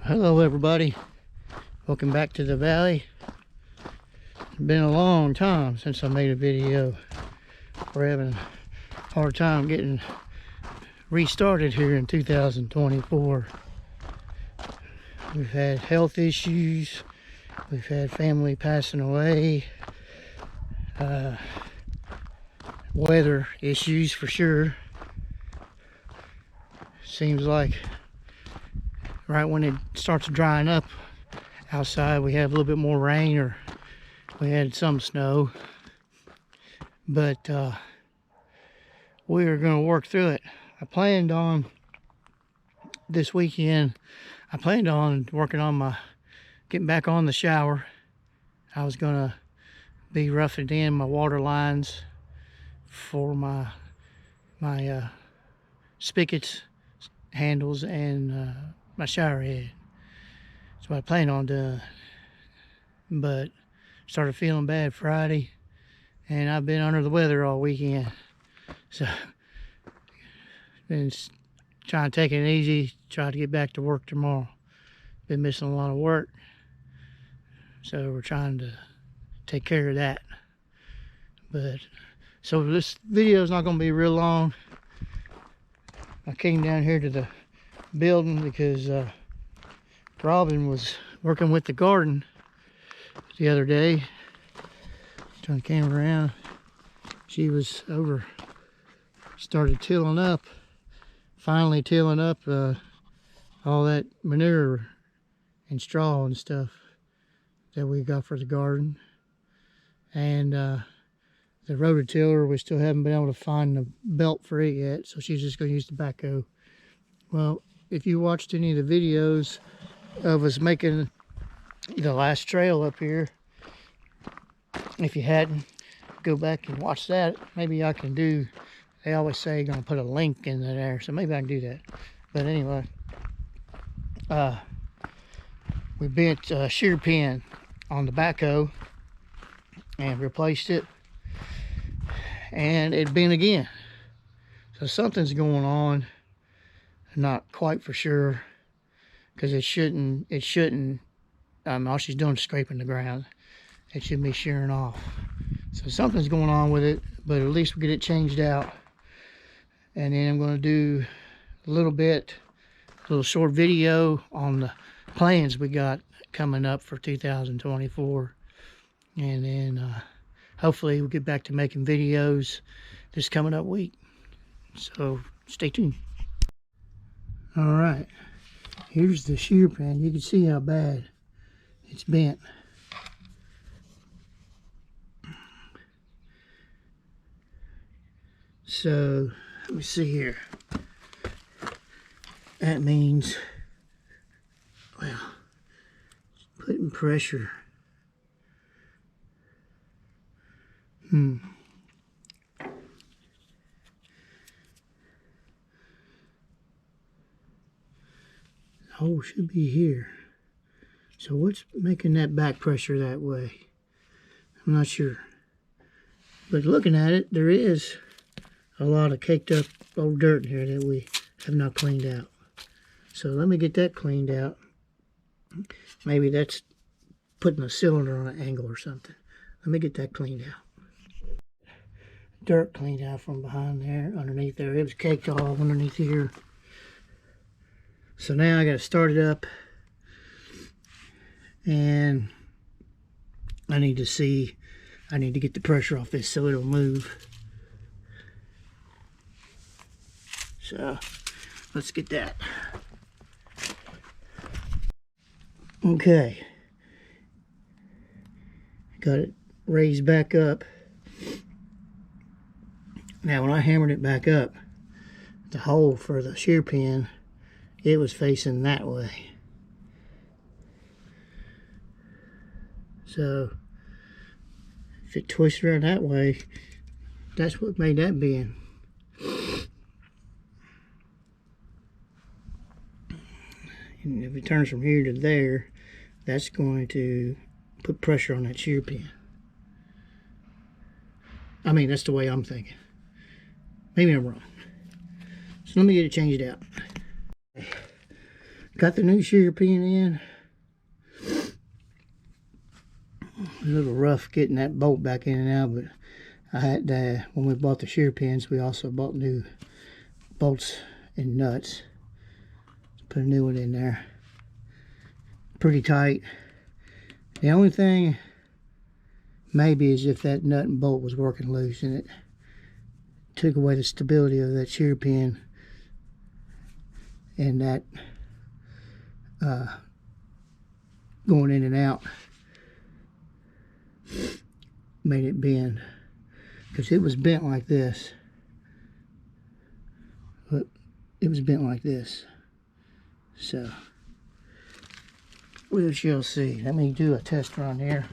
Hello everybody, welcome back to the valley. It's been a long time since I made a video. We're having a hard time getting restarted here in 2024. We've had health issues, we've had family passing away, weather issues for sure. Seems like right when it starts drying up outside, we have a little bit more rain, or we had some snow, but we are going to work through it. I planned on this weekend, I planned on working on getting back on the shower. I was going to be roughing in my water lines for my spigots, handles, and my shower head. That's what I planned on doing, but started feeling bad Friday, and I've been under the weather all weekend, so been trying to take it easy, try to get back to work tomorrow. Been missing a lot of work, so we're trying to take care of that. But so this video is not going to be real long. I came down here to the building because Robin was working with the garden the other day. Turn the camera around. She was over, started tilling up, finally tilling up all that manure and straw and stuff that we got for the garden. And the rototiller, we still haven't been able to find the belt for it yet, so she's just going to use the backhoe. Well, if you watched any of the videos of us making the last trail up here, if you hadn't, go back and watch that. Maybe I can do, they always say you're gonna put a link in there, so maybe I can do that. But anyway, we bent a shear pin on the backhoe and replaced it, and it bent again. So something's going on. Not quite for sure, because it shouldn't, all she's doing is scraping the ground. It should be shearing off. So something's going on with it, but at least we get it changed out. And then I'm going to do a little short video on the plans we got coming up for 2024. And then hopefully we'll get back to making videos this coming up week. So stay tuned. All right, here's the shear pin. You can see how bad it's bent. So let me see here. That means, well, putting pressure. The hole should be here. So what's making that back pressure that way? I'm not sure. But looking at it, there is a lot of caked up old dirt here that we have not cleaned out. So let me get that cleaned out. Maybe that's putting a cylinder on an angle or something. Let me get that cleaned out. Dirt cleaned out from behind there, underneath there. It was caked all underneath here. So now I got to start it up, and I need to get the pressure off this so it'll move. So let's get that. Okay, got it raised back up. Now when I hammered it back up, the hole for the shear pin, it was facing that way. So if it twists around that way, that's what made that bend. And if it turns from here to there, that's going to put pressure on that shear pin. I mean, that's the way I'm thinking. Maybe I'm wrong. So let me get it changed out. Got the new shear pin in. A little rough getting that bolt back in and out, but I had when we bought the shear pins, we also bought new bolts and nuts. Put a new one in there. Pretty tight. The only thing maybe is if that nut and bolt was working loose and it took away the stability of that shear pin, and that going in and out made it bend, because it was bent like this. But it was bent like this. So we shall see. Let me do a test run here.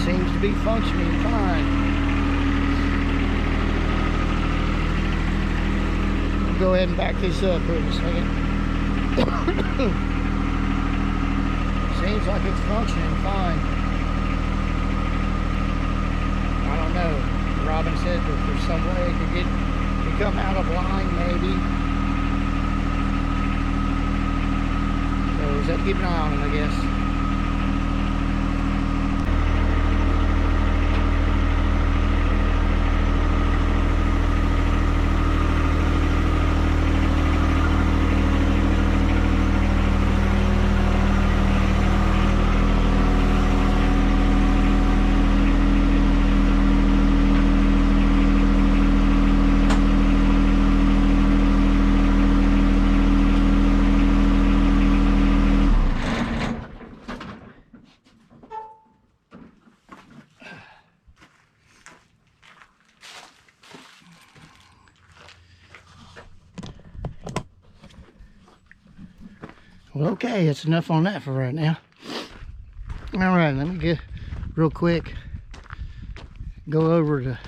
Seems to be functioning fine. I'll go ahead and back this up here in a second. Seems like it's functioning fine. I don't know. Robin said that there's some way to come out of line maybe. So just have to keep an eye on it, I guess. Well, okay, that's enough on that for right now. All right, let me get real quick, go over to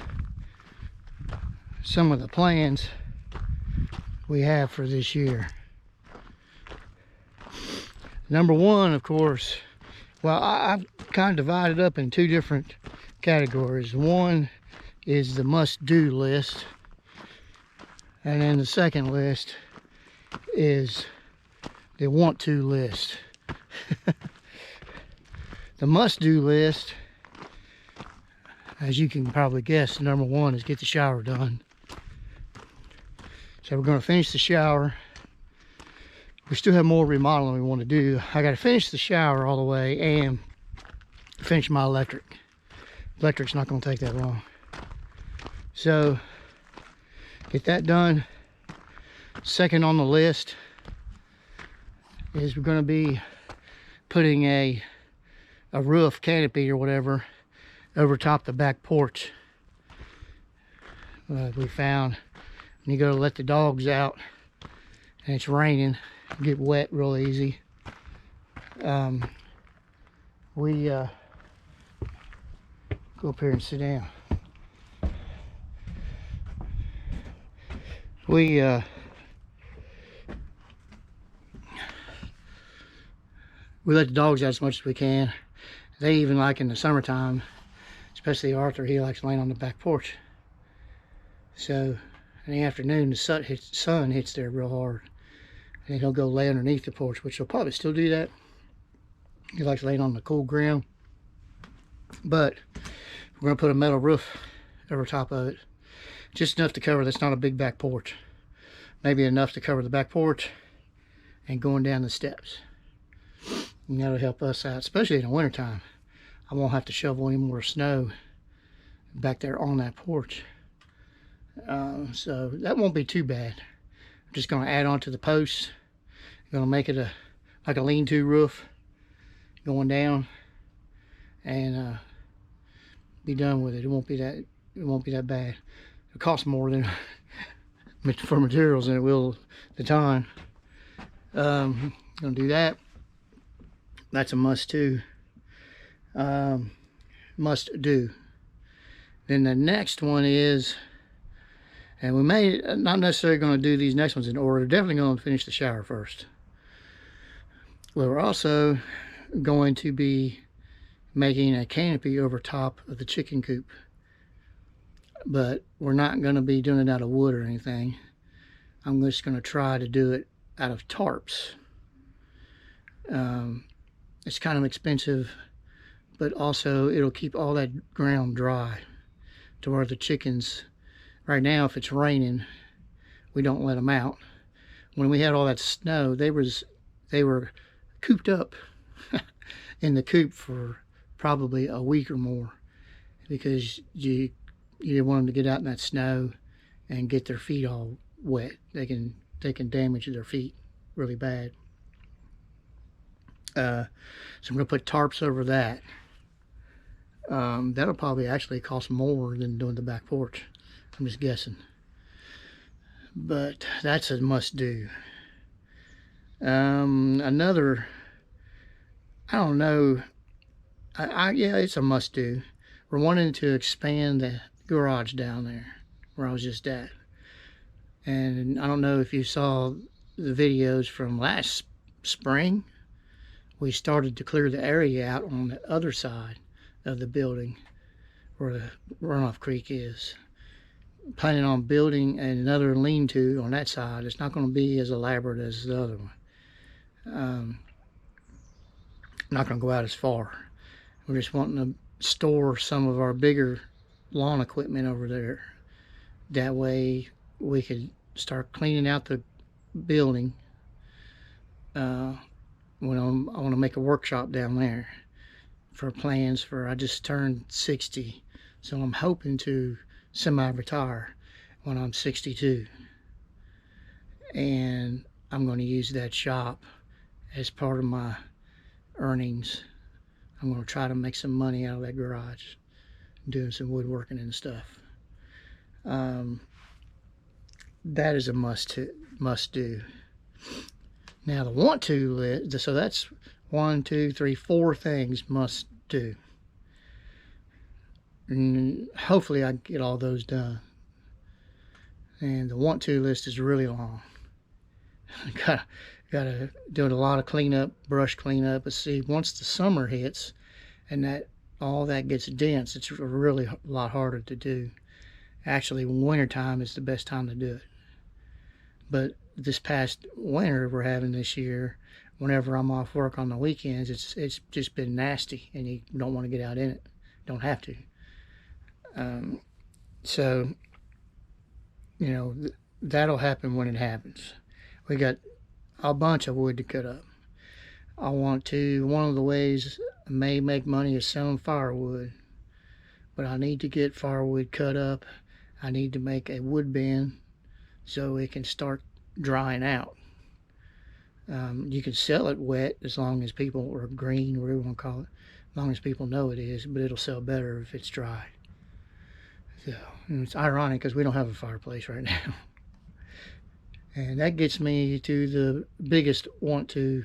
some of the plans we have for this year. Number one, of course, well, I've kind of divided up in two different categories. One is the must-do list, and then the second list is the want-to list. The must-do list, as you can probably guess, number one is get the shower done. So we're going to finish the shower. We still have more remodeling we want to do. I got to finish the shower all the way and finish my electric. Electric's not going to take that long. So get that done. Second on the list is we're going to be putting a roof canopy or whatever over top the back porch. We found when you go to let the dogs out and it's raining, get wet real easy. We go up here and sit down. We let the dogs out as much as we can. They even like in the summertime, especially Arthur, he likes laying on the back porch. So in the afternoon, the sun hits there real hard. And he'll go lay underneath the porch, which he'll probably still do that. He likes laying on the cool ground. But we're gonna put a metal roof over top of it. Just enough to cover, that's not a big back porch. Maybe enough to cover the back porch and going down the steps. And that'll help us out, especially in the wintertime. I won't have to shovel any more snow back there on that porch. So that won't be too bad. I'm just going to add on to the posts. I'm going to make it like a lean-to roof going down, and be done with it. It won't be that bad. It costs more than for materials than it will the time. Gonna do that. That's a must too. Must do. Then the next one is, and we may not necessarily going to do these next ones in order. Definitely going to finish the shower first. We're also going to be making a canopy over top of the chicken coop, but we're not going to be doing it out of wood or anything. I'm just going to try to do it out of tarps. It's kind of expensive, but also it'll keep all that ground dry to where the chickens, right now if it's raining, we don't let them out. When we had all that snow, they were cooped up in the coop for probably a week or more, because you didn't want them to get out in that snow and get their feet all wet. They can damage their feet really bad. So I'm going to put tarps over that. That'll probably actually cost more than doing the back porch. I'm just guessing. But that's a must do. Another, I don't know. Yeah, it's a must do. We're wanting to expand the garage down there where I was just at. And I don't know if you saw the videos from last spring. We started to clear the area out on the other side of the building where the runoff creek is. Planning on building another lean-to on that side. It's not going to be as elaborate as the other one. Not going to go out as far. We're just wanting to store some of our bigger lawn equipment over there. That way we could start cleaning out the building. When I want to make a workshop down there for plans for, I just turned 60, so I'm hoping to semi-retire when I'm 62, and I'm going to use that shop as part of my earnings. I'm going to try to make some money out of that garage, doing some woodworking and stuff. That is a must do. Now the want to list, so that's 1, 2, 3, 4 things must do. And hopefully I can get all those done. And the want to list is really long. Gotta do a lot of cleanup, brush cleanup. But see, once the summer hits and that all that gets dense, it's really a lot harder to do. Actually, wintertime is the best time to do it. But this past winter we're having this year, whenever I'm off work on the weekends, it's just been nasty, and you don't want to get out in it. Don't have to. So, you know, that'll happen when it happens. We got a bunch of wood to cut up. One of the ways I may make money is selling firewood, but I need to get firewood cut up. I need to make a wood bin so it can start drying out. You can sell it wet as long as people, or green, whatever you want to call it, as long as people know it is, but it'll sell better if it's dry. So, and it's ironic because we don't have a fireplace right now. And that gets me to the biggest want to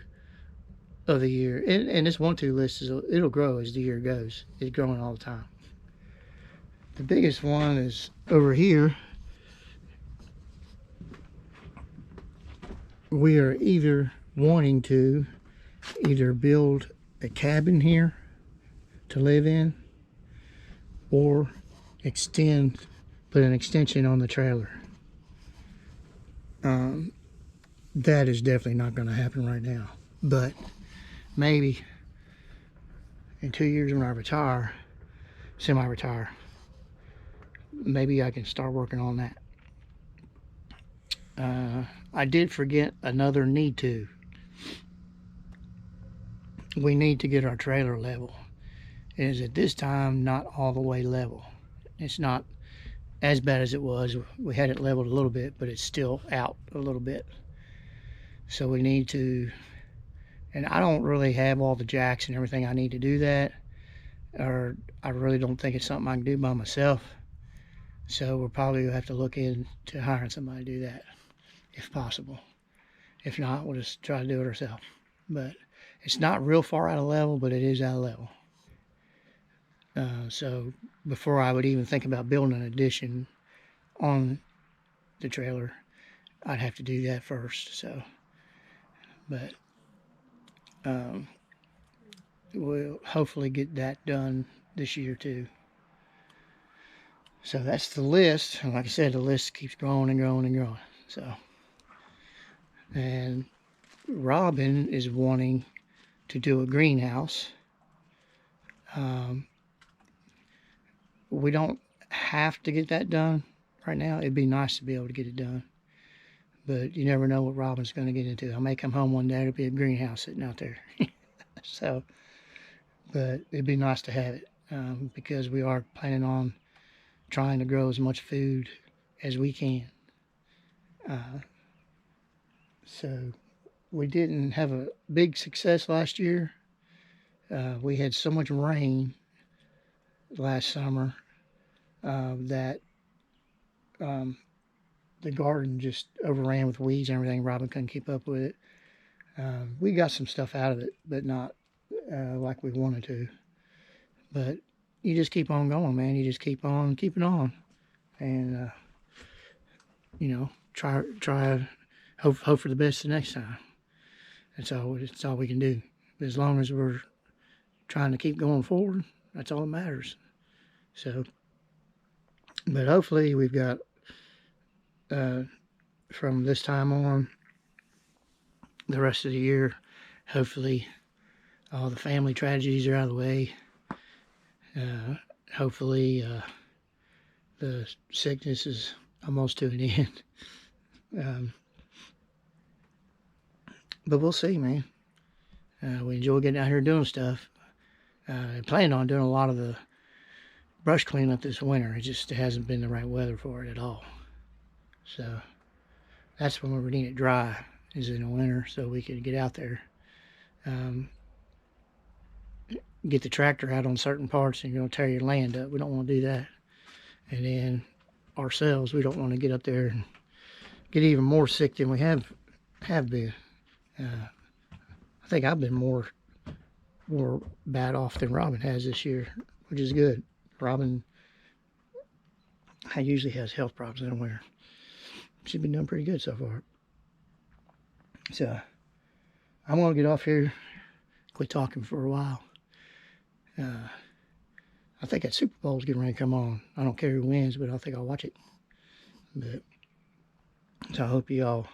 of the year. And this want to list it'll grow as the year goes. It's growing all the time. The biggest one is over here. We are either wanting to build a cabin here to live in, or put an extension on the trailer. That is definitely not going to happen right now, but maybe in 2 years when I retire, semi-retire, maybe I can start working on that. I did forget another need to. We need to get our trailer level. It is at this time not all the way level. It's not as bad as it was. We had it leveled a little bit, but it's still out a little bit. So we need to, and I don't really have all the jacks and everything I need to do that, or I really don't think it's something I can do by myself. So we'll probably have to look into hiring somebody to do that, if possible. If not, we'll just try to do it ourselves. But it's not real far out of level, but it is out of level. So before I would even think about building an addition on the trailer, I'd have to do that first. So, but we'll hopefully get that done this year too. So that's the list. And like I said, the list keeps growing and growing and growing. So, and Robin is wanting to do a greenhouse. We don't have to get that done right now. It'd be nice to be able to get it done. But you never know what Robin's going to get into. I may come home one day, there'll be a greenhouse sitting out there. So, but it'd be nice to have it because we are planning on trying to grow as much food as we can. So we didn't have a big success last year. We had so much rain last summer that the garden just overran with weeds and everything. Robin couldn't keep up with it. We got some stuff out of it, but not like we wanted to. But you just keep on going, man. You just keep on keeping on, and try, hope for the best the next time. That's all we can do. But as long as we're trying to keep going forward, that's all that matters. So, but hopefully we've got from this time on, the rest of the year, hopefully all the family tragedies are out of the way. Hopefully the sickness is almost to an end. But we'll see, man. We enjoy getting out here doing stuff. I plan on doing a lot of the brush cleanup this winter. It just hasn't been the right weather for it at all. So that's when we need it dry, is in the winter, so we can get out there. Get the tractor out on certain parts and you're going to tear your land up. We don't want to do that. And then ourselves, we don't want to get up there and get even more sick than we have been. I think I've been more bad off than Robin has this year, which is good. Robin usually has health problems in the winter. She's been doing pretty good so far. So I'm going to get off here, quit talking for a while. I think that Super Bowl's getting ready to come on. I don't care who wins, but I think I'll watch it. But so I hope you all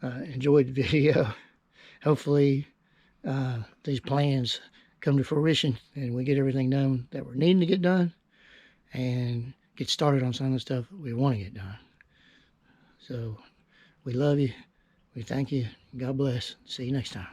enjoyed the video. Hopefully these plans come to fruition and we get everything done that we're needing to get done and get started on some of the stuff we want to get done. So we love you. We thank you. God bless. See you next time.